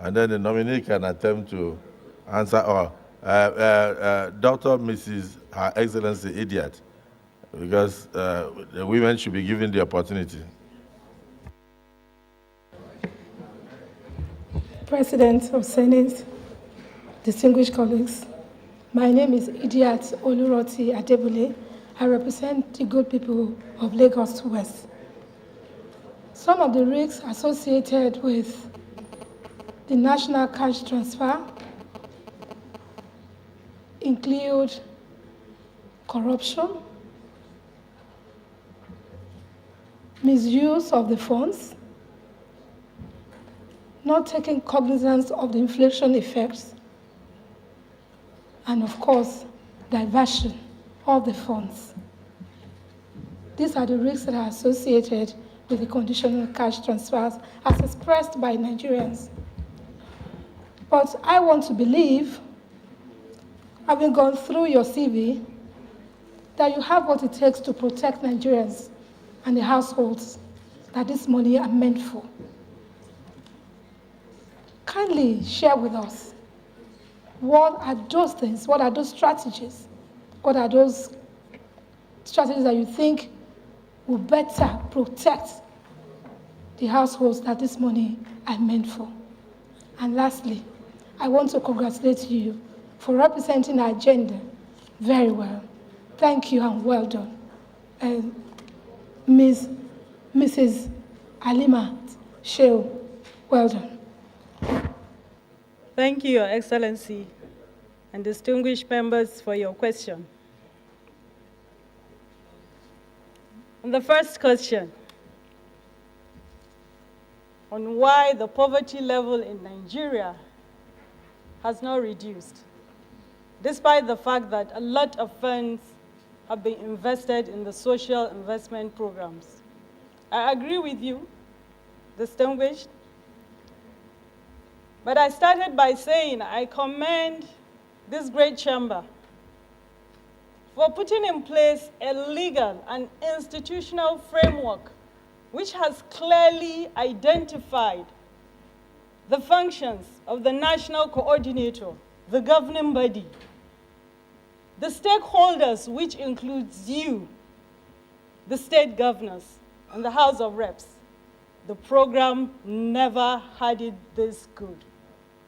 and then the nominee can attempt to answer, or Dr. Mrs. Her Excellency Idiot, because the women should be given the opportunity. President of Senate, distinguished colleagues, my name is Idiat Oluroti Adebule. I represent the good people of Lagos West. Some of the risks associated with the national cash transfer include corruption, misuse of the funds, not taking cognizance of the inflation effects, and of course, diversion of the funds. These are the risks that are associated with the conditional cash transfers as expressed by Nigerians. But I want to believe, having gone through your CV, that you have what it takes to protect Nigerians and the households that this money are meant for. Kindly share with us, what are those things, what are those strategies, what are those strategies that you think will better protect the households that this money are meant for. And lastly, I want to congratulate you for representing our agenda very well. Thank you and well done. Mrs. Alima Shehu, well done. Thank you, Your Excellency, and distinguished members for your question. On the first question, on why the poverty level in Nigeria has not reduced, despite the fact that a lot of funds have been invested in the social investment programs. I agree with you, distinguished, but I started by saying I commend this great chamber for putting in place a legal and institutional framework which has clearly identified the functions of the national coordinator, the governing body, the stakeholders, which includes you, the state governors, and the House of Reps. The program never had it this good.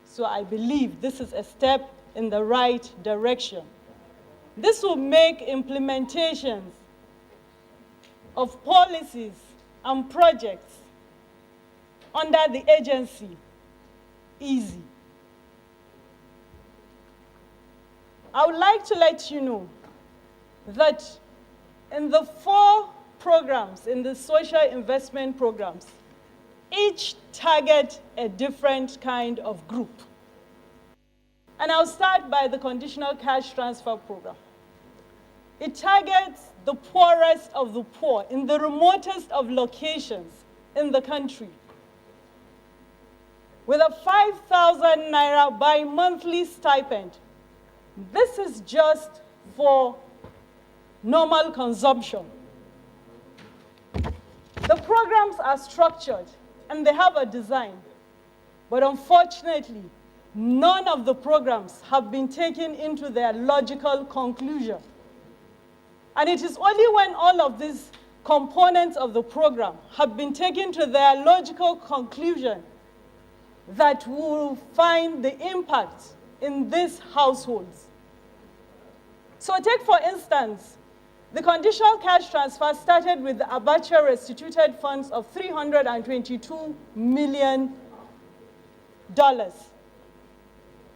So I believe this is a step in the right direction. This will make implementations of policies and projects under the agency easy. I would like to let you know that in the 4 programs, in the social investment programs, each target a different kind of group. And I'll start by the conditional cash transfer program. It targets the poorest of the poor in the remotest of locations in the country, with a 5,000 naira bi-monthly stipend. This is just for normal consumption. The programs are structured and they have a design, but unfortunately, none of the programs have been taken into their logical conclusion. And it is only when all of these components of the program have been taken to their logical conclusion that we will find the impact in these households. So take, for instance, the conditional cash transfer started with the Abacha restituted funds of $322 million,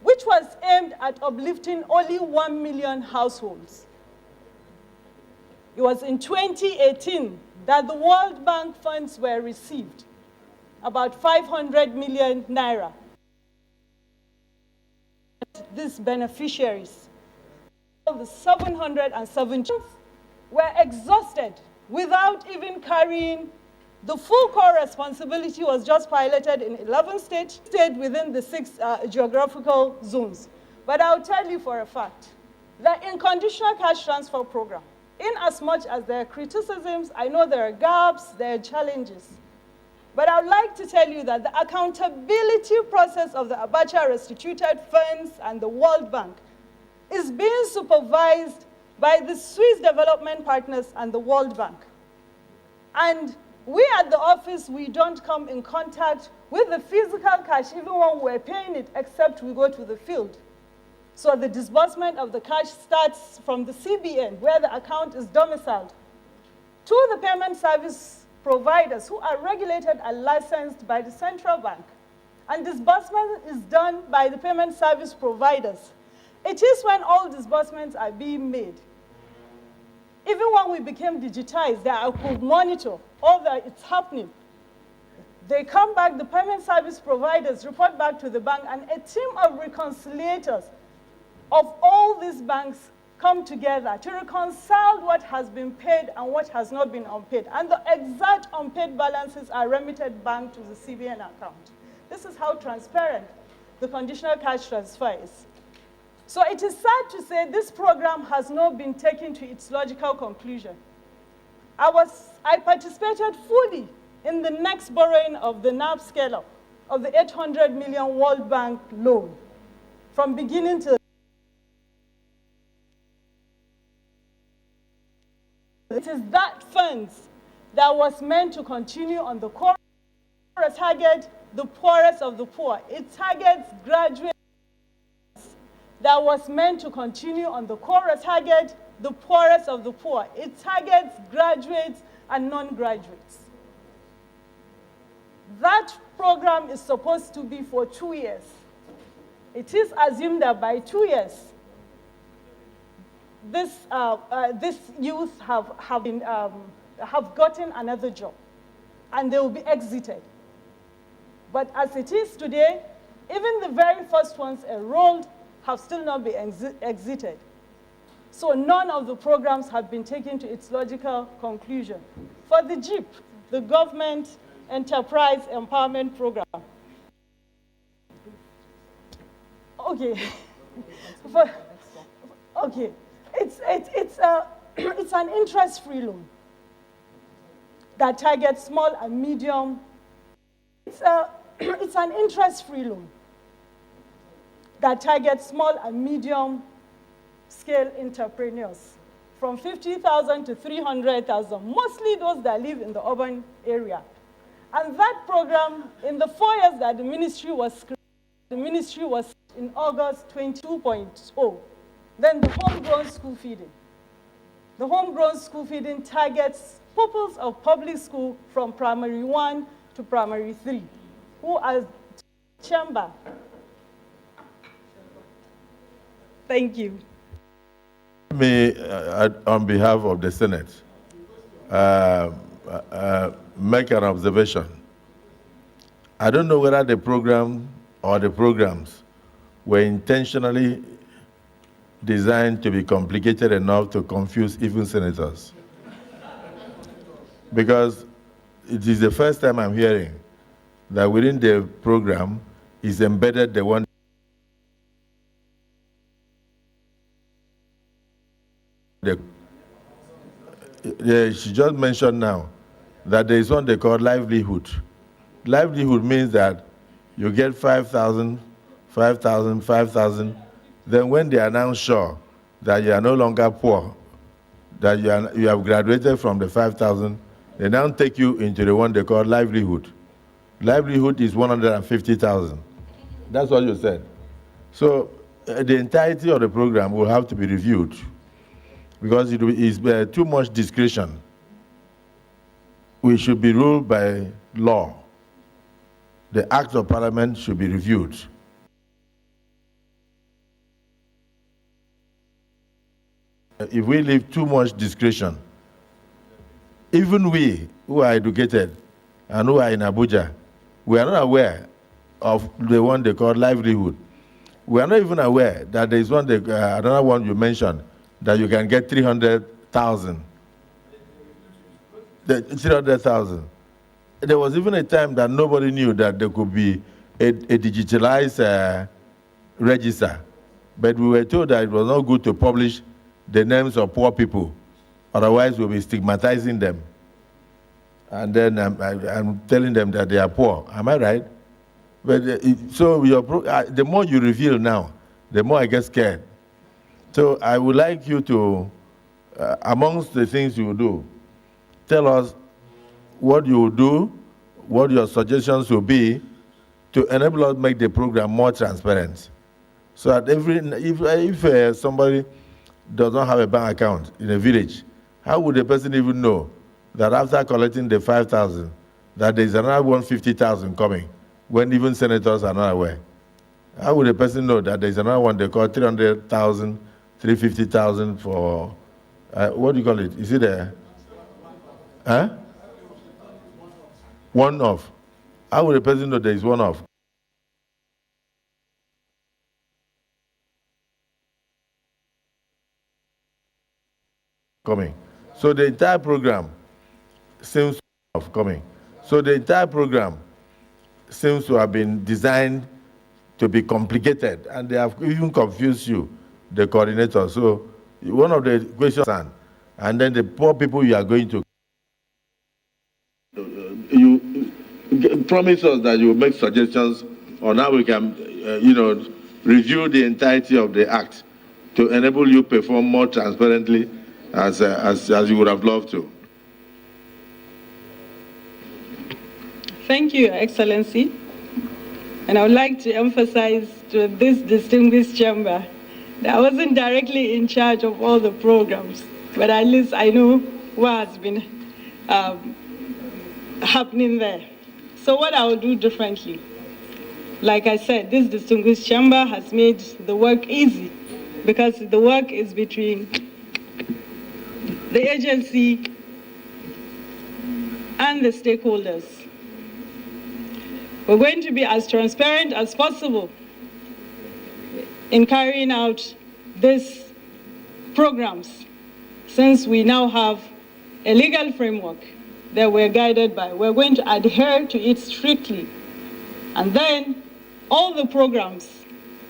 which was aimed at uplifting only 1 million households. It was in 2018 that the World Bank funds were received, about 500 million naira. These beneficiaries, the 770 were exhausted without even carrying the full core responsibility. Was just piloted in 11 states, stayed within the 6 geographical zones. But I'll tell you for a fact that in conditional cash transfer program, in as much as there are criticisms, I know there are gaps, there are challenges, But I would like to tell you that the accountability process of the Abacha restituted funds and the World Bank is being supervised by the Swiss Development Partners and the World Bank. And we at the office, we don't come in contact with the physical cash, even when we're paying it, except we go to the field. So the disbursement of the cash starts from the CBN, where the account is domiciled, to the payment service providers who are regulated and licensed by the central bank. And disbursement is done by the payment service providers. It is when all disbursements are being made. Even when we became digitized, that I could monitor all that it's happening. They come back, the payment service providers report back to the bank, and a team of reconciliators of all these banks come together to reconcile what has been paid and what has not been unpaid. And the exact unpaid balances are remitted back to the CBN account. This is how transparent the conditional cash transfer is. So it is sad to say this program has not been taken to its logical conclusion. I participated fully in the next borrowing of the NAP scale-up of the 800 million World Bank loan from beginning to it is that funds that was meant to continue on the core target the poorest of the poor. It targets graduates that was meant to continue on the core target the poorest of the poor. It targets graduates and non-graduates. That program is supposed to be for 2 years. It is assumed that by 2 years, this youth have gotten another job, and they will be exited. But as it is today, even the very first ones enrolled have still not been exited. So none of the programs have been taken to its logical conclusion. For the GEEP, the Government Enterprise Empowerment Program. Okay. Okay. It's an interest-free loan that targets small and medium. It's an interest-free loan that targets small and medium-scale entrepreneurs from 50,000 to 300,000, mostly those that live in the urban area. And that program, in the 4 years that the ministry was in August 22.0. Then the homegrown school feeding. The homegrown school feeding targets pupils of public school from primary 1 to primary 3, who are chamber. Thank you. Let me, on behalf of the Senate, make an observation. I don't know whether the program or the programs were intentionally designed to be complicated enough to confuse even senators. Because it is the first time I'm hearing that within the program is embedded the one she just mentioned now that there is one they call livelihood. Livelihood means that you get 5,000, 5,000, 5,000. Then when they are now sure that you are no longer poor, that you have graduated from the 5,000, they now take you into the one they call livelihood. Livelihood is 150,000. That's what you said. So the entirety of the program will have to be reviewed because it is too much discretion. We should be ruled by law. The Act of Parliament should be reviewed. If we leave too much discretion, even we who are educated and who are in Abuja, we are not aware of the one they call livelihood. We are not even aware that there is one, another one you mentioned, that you can get 300,000. 300,000. There was even a time that nobody knew that there could be a digitalized register. But we were told that it was not good to publish the names of poor people. Otherwise, we'll be stigmatizing them. and then I'm telling them that they are poor. Am I right? But so the more you reveal now, the more I get scared. So I would like you to, amongst the things you do, tell us what you will do, what your suggestions will be to enable us make the program more transparent. So that if somebody does not have a bank account in a village, how would the person even know that after collecting the 5,000, that there's another 150,000 coming, when even senators are not aware? How would a person know that there's another one they call 300,000, 350,000 for, what do you call it? Is it a, huh? One off. How would a person know there is one off? Coming. So the entire program seems of coming. So the entire program seems to have been designed to be complicated, and they have even confused you, the coordinator. So one of the questions, and then the poor people you are going to, you promise us that you will make suggestions on how we can, review the entirety of the act to enable you perform more transparently as you would have loved to. Thank you, Your Excellency. And I would like to emphasize to this distinguished chamber that I wasn't directly in charge of all the programs, but at least I know what has been happening there. So what I will do differently, like I said, this distinguished chamber has made the work easy because the work is between the agency and the stakeholders. We're going to be as transparent as possible in carrying out these programs, since we now have a legal framework that we're guided by. We're going to adhere to it strictly. And then all the programs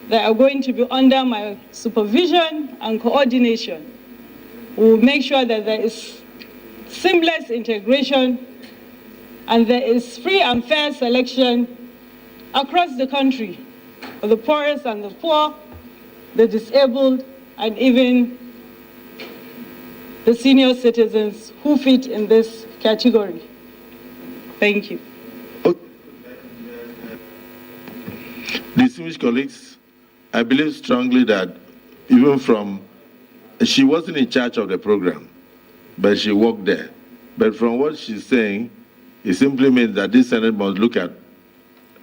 that are going to be under my supervision and coordination will make sure that there is seamless integration and there is free and fair selection across the country for the poorest and the poor, the disabled, and even the senior citizens who fit in this category. Thank you. Distinguished colleagues, I believe strongly that even she wasn't in charge of the program, but she worked there. But from what she's saying, it simply means that this Senate must look at,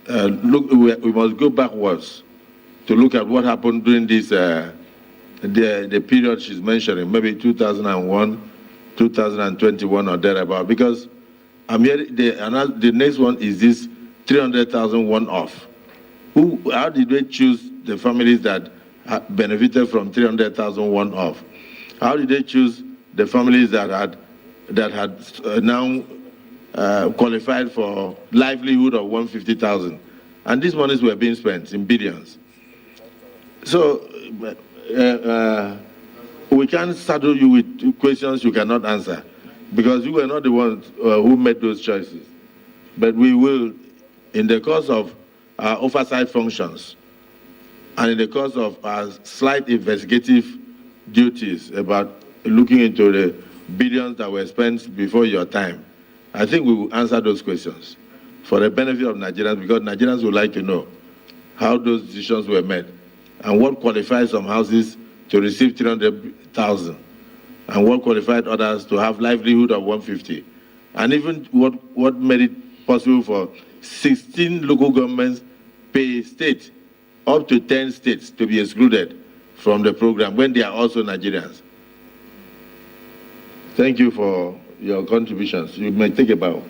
we must go backwards to look at what happened during this, the period she's mentioning, maybe 2001, 2021 or thereabout, because I'm here, the next one is this 300,000 one-off. How did they choose the families that benefited from 300,000 one-off? How did they choose the families that had now qualified for livelihood of 150,000? And these monies were being spent in billions. So we can't saddle you with questions you cannot answer, because you were not the ones who made those choices. But we will, in the course of our oversight functions and in the course of our slight investigative duties about looking into the billions that were spent before your time, I think we will answer those questions for the benefit of Nigerians, because Nigerians would like to know how those decisions were made and what qualifies some houses to receive 300,000 and what qualified others to have livelihood of 150, and even what made it possible for 16 local governments per state, up to 10 states, to be excluded from the program when they are also Nigerians. Thank you for your contributions. You may take a bow.